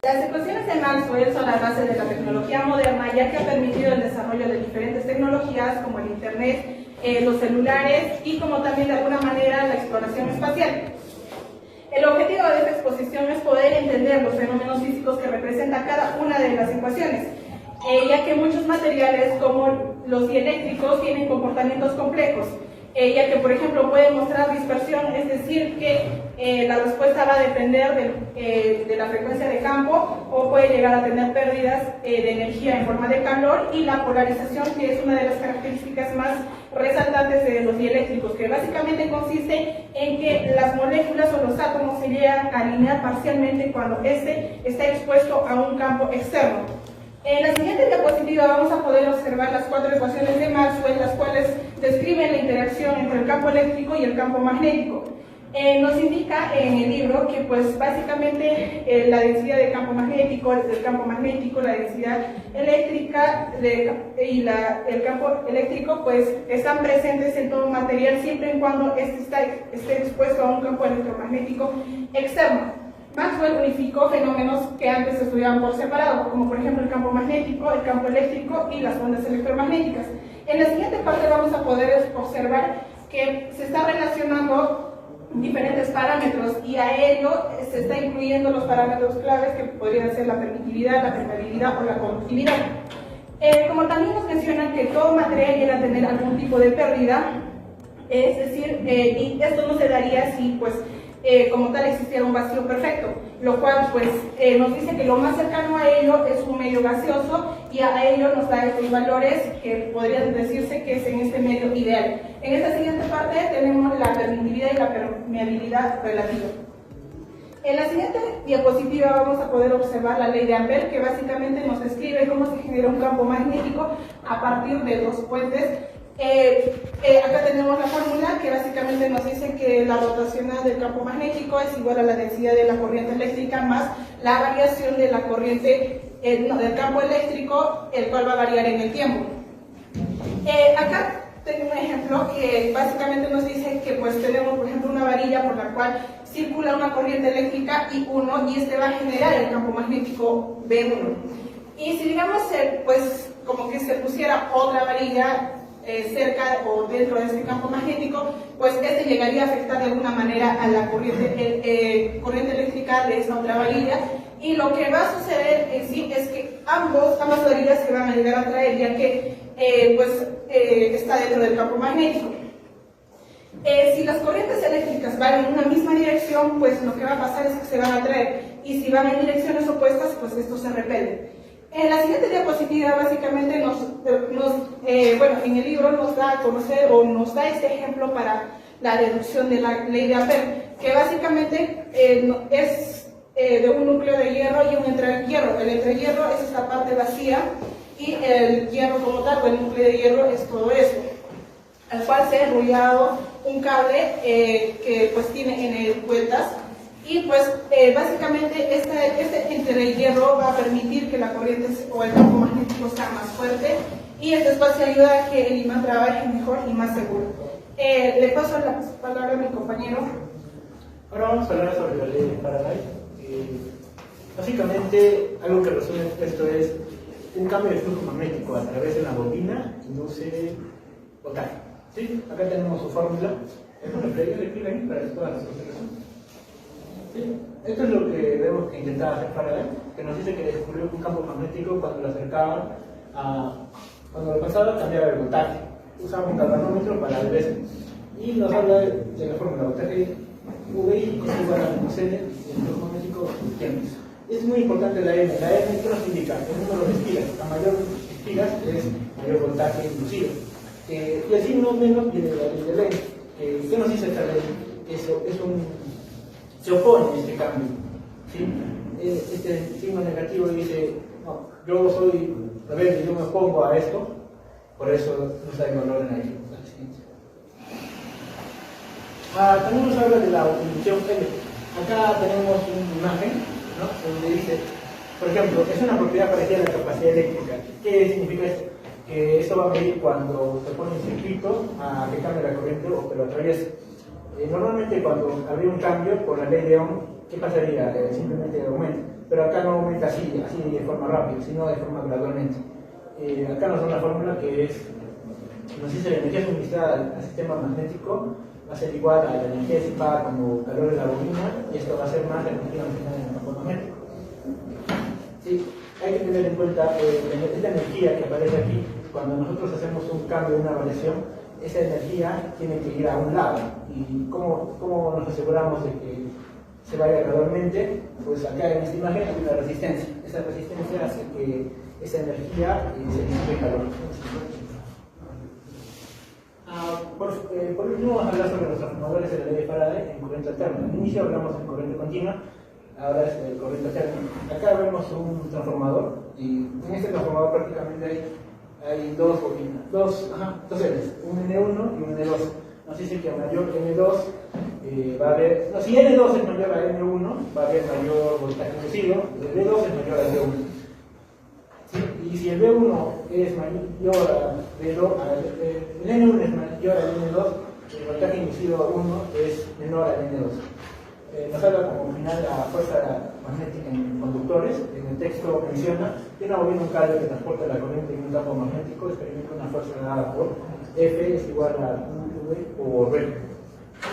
Las ecuaciones de Maxwell son la base de la tecnología moderna, ya que ha permitido el desarrollo de diferentes tecnologías como el Internet, los celulares y como también de alguna manera la exploración espacial. El objetivo de esta exposición es poder entender los fenómenos físicos que representa cada una de las ecuaciones, ya que muchos materiales como los dieléctricos tienen comportamientos complejos, ya que por ejemplo pueden mostrar dispersión, es decir que la respuesta va a depender de la frecuencia de campo, o puede llegar a tener pérdidas de energía en forma de calor, y la polarización, que es una de las características más resaltantes de los dieléctricos, que básicamente consiste en que las moléculas o los átomos se llegan a alinear parcialmente cuando éste está expuesto a un campo externo. En la siguiente diapositiva vamos a poder observar las 4 ecuaciones de Maxwell, las cuales describen la interacción entre el campo eléctrico y el campo magnético. Nos indica en el libro que pues básicamente la densidad del campo magnético, la densidad eléctrica y el campo eléctrico pues están presentes en todo material siempre y cuando esté expuesto a un campo electromagnético externo. Maxwell unificó fenómenos que antes se estudiaban por separado, como por ejemplo el campo magnético, el campo eléctrico y las ondas electromagnéticas. En la siguiente parte vamos a poder observar que se está relacionando diferentes parámetros, y a ello se está incluyendo los parámetros claves que podrían ser la permitividad, la permeabilidad o la conductividad. Como también nos mencionan que todo material llega a tener algún tipo de pérdida, es decir, y esto no se daría si pues como tal existiera un vacío perfecto, lo cual pues nos dice que lo más cercano a ello es un medio gaseoso, y a ello nos da estos valores que podrían decirse que es en este medio ideal. En esta siguiente parte tenemos la permitividad y la permeabilidad relativa. En la siguiente diapositiva vamos a poder observar la ley de Ampère, que básicamente nos describe cómo se genera un campo magnético a partir de dos puentes. Acá tenemos la fórmula que básicamente nos dice que la rotacional del campo magnético es igual a la densidad de la corriente eléctrica más la variación de la corriente del campo eléctrico, el cual va a variar en el tiempo. Acá tengo un ejemplo que básicamente nos dice que pues tenemos por ejemplo una varilla por la cual circula una corriente eléctrica I1, y este va a generar el campo magnético B1. Y si digamos pues como que se pusiera otra varilla cerca o dentro de este campo magnético, pues este llegaría a afectar de alguna manera a la corriente eléctrica de esta otra varilla, y lo que va a suceder en sí es que ambas varillas se van a llegar a atraer, ya que está dentro del campo magnético. Si las corrientes eléctricas van en una misma dirección, pues lo que va a pasar es que se van a atraer, y si van en direcciones opuestas, pues estos se repelen. En la siguiente diapositiva básicamente en el libro nos da a conocer o nos da este ejemplo para la deducción de la ley de Ampère, que básicamente es de un núcleo de hierro y un entrehierro. El entrehierro es esta parte vacía, y el hierro como tal, o el núcleo de hierro, es todo esto, al cual se ha enrollado un cable que pues tiene N vueltas. Y pues básicamente este entrehierro va a permitir que la corriente o el campo magnético sea más fuerte, y este espacio ayuda a que el imán trabaje mejor y más seguro. Le paso la palabra a mi compañero. Ahora vamos a hablar sobre la ley de Faraday. Básicamente algo que resume esto es un cambio de flujo magnético a través de una bobina induce voltaje. ¿Sí? Acá tenemos su fórmula. Le clic ahí para todas las observaciones. Sí, esto es lo que debemos intentar hacer Faraday, que nos dice que descubrió un campo magnético cuando lo acercaban cuando lo pasaba cambiaba el voltaje. Usaba un galvanómetro para ver eso. Y nos habla de la fórmula voltaje VI es igual a menos N, el flujo magnético tiempos. Es muy importante la N. La N, ¿qué nos indica? El número de espigas. A mayor espigas es mayor voltaje inducido. Y así no menos viene la ley de Lenz. ¿Qué nos dice esta ley? Se opone a este cambio, ¿sí? Este signo negativo dice, no, yo soy rebelde, yo me opongo a esto, por eso nos da el valor en la existencia. También nos habla de la inducción L. Acá tenemos una imagen, ¿no?, donde dice, por ejemplo, es una propiedad parecida a la capacidad eléctrica. ¿Qué significa esto? Que esto va a medir cuando se pone un circuito a que cambie la corriente o que lo atraviese. Normalmente cuando habría un cambio por la ley de Ohm, ¿qué pasaría? Simplemente aumenta. pero acá no aumenta así de forma rápida, sino de forma gradualmente. Acá nos da una fórmula que nos dice la energía suministrada al sistema magnético va a ser igual a la energía disipada como calor de la bobina, y esto va a ser más la energía original en el campo magnético. ¿Sí? Hay que tener en cuenta esta energía que aparece aquí, cuando nosotros hacemos un cambio, una variación, esa energía tiene que ir a un lado. ¿Y cómo nos aseguramos de que se vaya gradualmente? Pues acá en esta imagen hay una resistencia. Esa resistencia hace que esa energía se disipe calor. Por último, vamos a hablar sobre los transformadores de la ley de Faraday en corriente alterna. Al inicio hablamos en corriente continua, ahora es corriente alterna. Acá vemos un transformador, y en este transformador prácticamente hay dos bobinas, dos Ls, un N1 y un N2. Nos dice que a mayor N2 va a haber, no, si N2 es mayor a N1, va a haber mayor voltaje inducido, el V2 es mayor a V1. ¿Sí? Y si el V1 es mayor a V2, el N1 es mayor al N2, el voltaje inducido 1 es menor al N2. Nos habla como final la fuerza magnética en conductores. En el texto menciona que una bobina, un cable que transporta la corriente en un campo magnético, experimenta una fuerza dada por F es igual a V por R.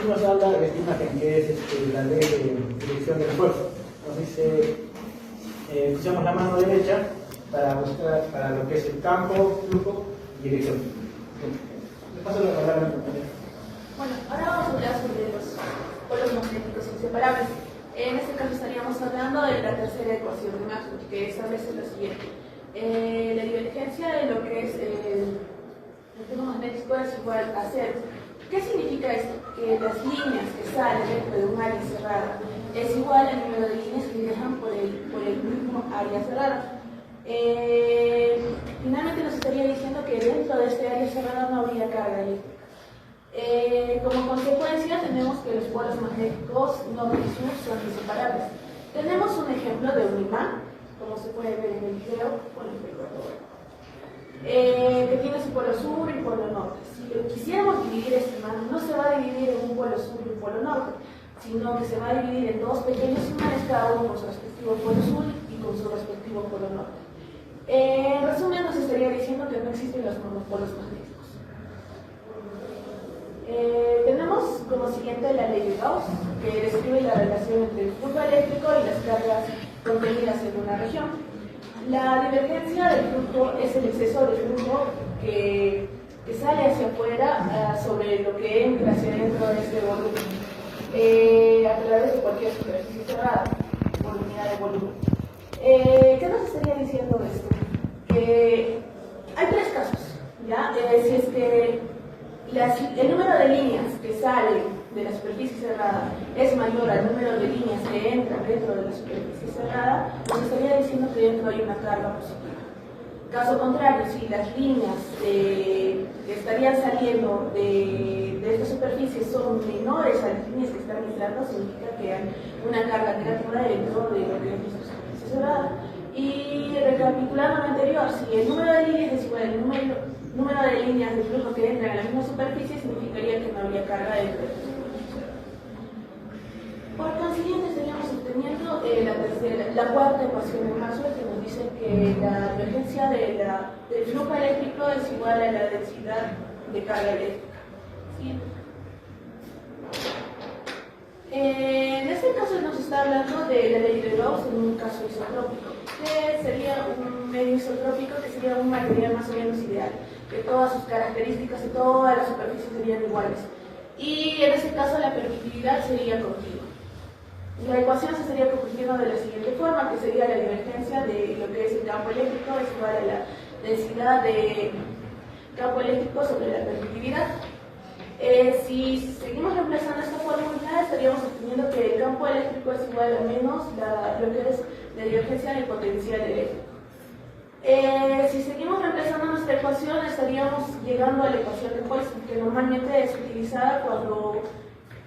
Y nos habla de esta imagen que es la ley de dirección del esfuerzo. Nos dice, usamos la mano derecha para buscar para lo que es el campo, flujo y dirección. Le paso la palabra al compañero. Bueno, ahora vamos a hablar sobre los polos magnéticos inseparables. En este caso estaríamos hablando de la tercera ecuación de Maxwell, que establece lo siguiente. La divergencia de lo que es el campo magnético es igual a cero. ¿Qué significa esto? Que las líneas que salen dentro de un área cerrada es igual al número de líneas que viajan por el mismo área cerrada. Finalmente nos estaría diciendo que dentro de este área cerrada no habría carga eléctrica. Como consecuencia tenemos que los polos magnéticos norte y sur son inseparables. Tenemos un ejemplo de un imán, como se puede ver en el video, que tiene su polo sur y polo norte. Si quisiéramos dividir este imán, no se va a dividir en un polo sur y un polo norte, sino que se va a dividir en dos pequeños imanes, cada uno con su respectivo polo sur y con su respectivo polo norte. En resumen, nos estaría diciendo que no existen los monopolos magnéticos. Tenemos como siguiente la ley de Gauss, que describe la relación entre el flujo eléctrico y las cargas contenidas en una región. La divergencia del flujo es el exceso de flujo que sale hacia afuera sobre lo que entra hacia dentro de este volumen a través de cualquier superficie cerrada por unidad de volumen. ¿Qué nos estaría diciendo esto? Que hay tres casos, ¿ya? Si es que el número de líneas que salen de la superficie cerrada es mayor al número de líneas que entran dentro de la superficie cerrada, nos estaría diciendo que dentro hay una carga positiva. Caso contrario, si las líneas que estarían saliendo de esta superficie son menores a las líneas que están entrando, significa que hay una carga negativa dentro de lo que es nuestra superficie cerrada. Y recapitulando lo anterior, si el número de líneas es igual al número de líneas de flujo que entran a la misma superficie, significaría que no habría carga dentro de esta superficie. Por consiguiente, estaríamos obteniendo la cuarta ecuación de Maxwell, que nos dice que la divergencia del flujo eléctrico es igual a la densidad de carga eléctrica. ¿Sí? En este caso nos está hablando de la ley de Gauss en un caso isotrópico, que sería un medio isotrópico, que sería un material más o menos ideal, que todas sus características y todas las superficies serían iguales. Y en este caso la permitividad sería continua. La ecuación se estaría convirtiendo de la siguiente forma, que sería la divergencia de lo que es el campo eléctrico es igual a la densidad de campo eléctrico sobre la permitividad. Si seguimos reemplazando esta fórmula, estaríamos obteniendo que el campo eléctrico es igual a menos lo que es la divergencia del potencial eléctrico. Si seguimos reemplazando nuestra ecuación, estaríamos llegando a la ecuación de Poisson, que normalmente es utilizada cuando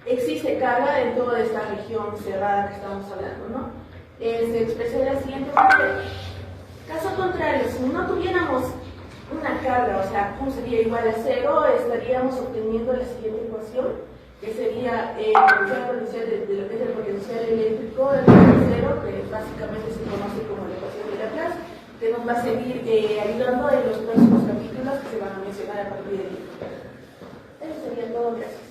existe carga dentro de esta región cerrada que estamos hablando, ¿no? Se expresa de la siguiente manera. Caso contrario, si no tuviéramos una carga, o sea, Q sería igual a 0, estaríamos obteniendo la siguiente ecuación, que sería el potencial de lo que es el potencial eléctrico, el cero, que básicamente se conoce como la ecuación de Laplace, que nos va a seguir ayudando en los próximos capítulos que se van a mencionar a partir de aquí. Eso sería todo, gracias.